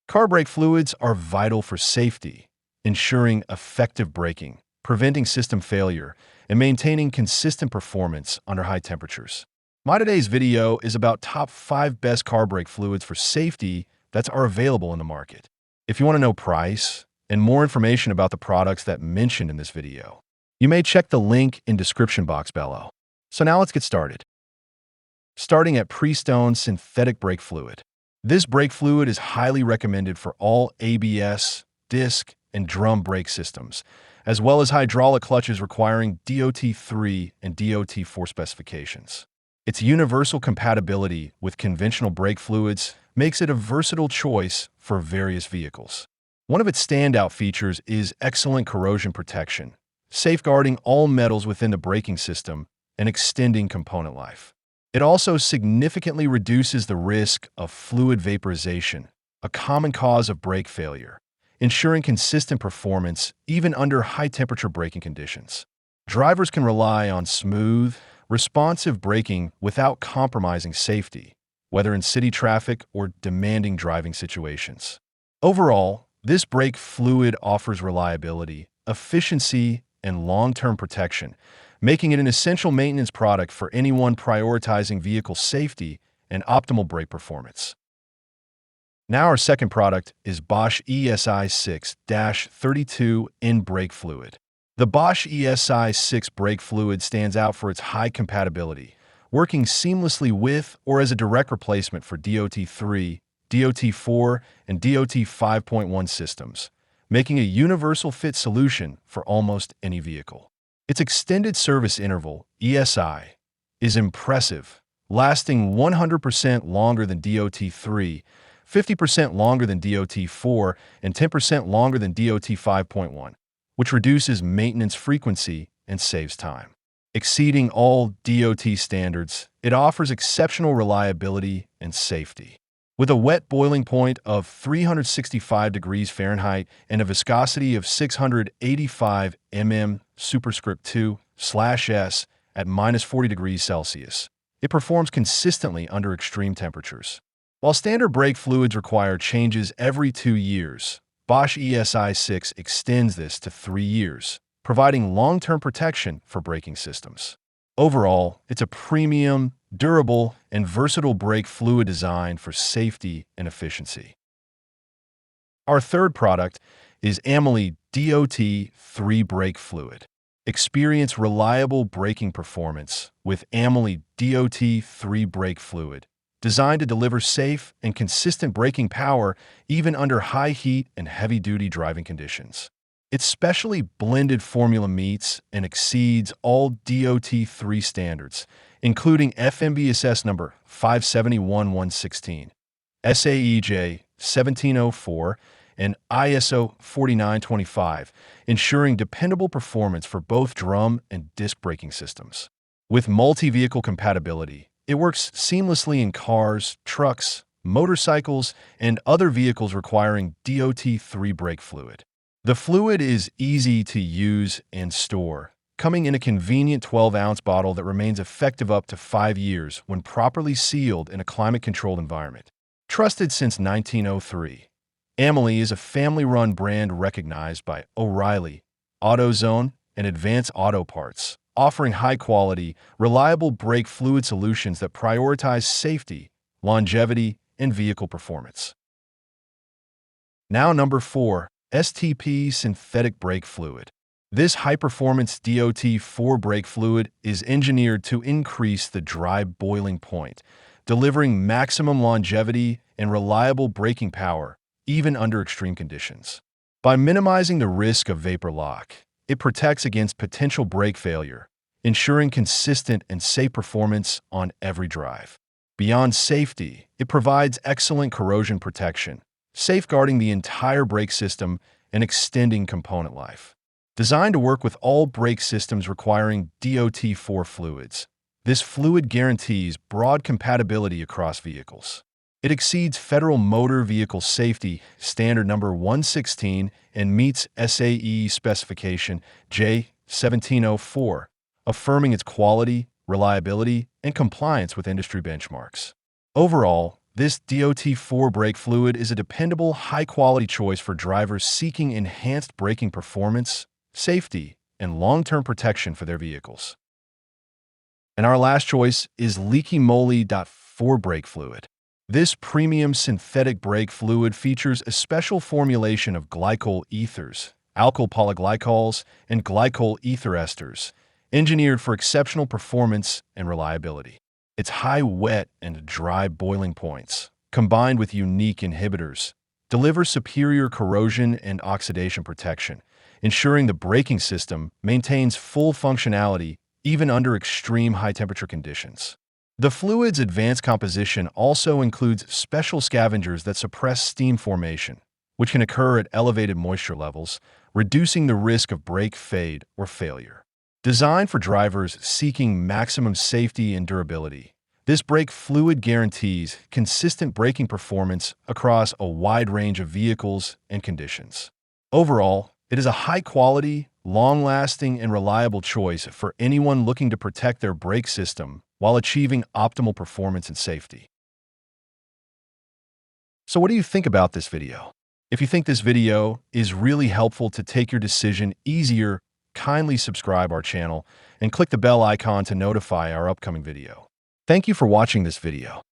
Car brake fluids are vital for safety, ensuring effective braking, preventing system failure, and maintaining consistent performance under high temperatures. My today's video is about top 5 best car brake fluids for safety that are available in the market. If you want to know price and more information about the products that mentioned in this video, you may check the link in description box below. So now let's get started. Starting at Prestone Synthetic Brake Fluid. This brake fluid is highly recommended for all ABS, disc, and drum brake systems, as well as hydraulic clutches requiring DOT3 and DOT4 specifications. Its universal compatibility with conventional brake fluids makes it a versatile choice for various vehicles. One of its standout features is excellent corrosion protection, safeguarding all metals within the braking system and extending component life. It also significantly reduces the risk of fluid vaporization, a common cause of brake failure, ensuring consistent performance even under high-temperature braking conditions. Drivers can rely on smooth, responsive braking without compromising safety, whether in city traffic or demanding driving situations. Overall, this brake fluid offers reliability, efficiency, and long-term protection, making it an essential maintenance product for anyone prioritizing vehicle safety and optimal brake performance. Now our second product is Bosch ESI 6-32N brake fluid. The Bosch ESI 6 brake fluid stands out for its high compatibility, working seamlessly with or as a direct replacement for DOT3, DOT4, and DOT 5.1 systems, making a universal fit solution for almost any vehicle. Its extended service interval, ESI, is impressive, lasting 100% longer than DOT3, 50% longer than DOT4, and 10% longer than DOT 5.1, which reduces maintenance frequency and saves time. Exceeding all DOT standards, it offers exceptional reliability and safety. With a wet boiling point of 365 degrees Fahrenheit and a viscosity of 685 mm superscript 2/s at -40 degrees Celsius, it performs consistently under extreme temperatures. While standard brake fluids require changes every 2 years, Bosch ESI 6 extends this to 3 years, providing long-term protection for braking systems. Overall, it's a premium, durable, and versatile brake fluid designed for safety and efficiency. Our third product is Amalie DOT3 brake fluid. Experience reliable braking performance with Amalie DOT3 brake fluid, designed to deliver safe and consistent braking power even under high heat and heavy-duty driving conditions. Its specially blended formula meets and exceeds all DOT3 standards, including FMVSS number 571116, SAEJ 1704, and ISO 4925, ensuring dependable performance for both drum and disc braking systems. With multi-vehicle compatibility, it works seamlessly in cars, trucks, motorcycles, and other vehicles requiring DOT3 brake fluid. The fluid is easy to use and store, coming in a convenient 12-ounce bottle that remains effective up to 5 years when properly sealed in a climate-controlled environment. Trusted since 1903, Amalie is a family-run brand recognized by O'Reilly, AutoZone, and Advanced Auto Parts, offering high-quality, reliable brake fluid solutions that prioritize safety, longevity, and vehicle performance. Now number 4. STP Synthetic Brake Fluid. This high-performance DOT4 brake fluid is engineered to increase the dry boiling point, delivering maximum longevity and reliable braking power, even under extreme conditions. By minimizing the risk of vapor lock, it protects against potential brake failure, ensuring consistent and safe performance on every drive. Beyond safety, it provides excellent corrosion protection, safeguarding the entire brake system and extending component life. Designed to work with all brake systems requiring DOT4 fluids, this fluid guarantees broad compatibility across vehicles. It exceeds Federal Motor Vehicle Safety Standard number 116 and meets SAE specification J1704, affirming its quality, reliability, and compliance with industry benchmarks. Overall, This DOT4 brake fluid is a dependable, high-quality choice for drivers seeking enhanced braking performance, safety, and long-term protection for their vehicles. And our last choice is Leaky Moly 4 brake fluid. This premium synthetic brake fluid features a special formulation of glycol ethers, alkyl polyglycols, and glycol ether esters, engineered for exceptional performance and reliability. Its high wet and dry boiling points, combined with unique inhibitors, deliver superior corrosion and oxidation protection, ensuring the braking system maintains full functionality even under extreme high-temperature conditions. The fluid's advanced composition also includes special scavengers that suppress steam formation, which can occur at elevated moisture levels, reducing the risk of brake fade or failure. Designed for drivers seeking maximum safety and durability, this brake fluid guarantees consistent braking performance across a wide range of vehicles and conditions. Overall, it is a high-quality, long-lasting, and reliable choice for anyone looking to protect their brake system while achieving optimal performance and safety. So what do you think about this video? If you think this video is really helpful to take your decision easier, kindly subscribe our channel and click the bell icon to notify our upcoming video. Thank you for watching this video.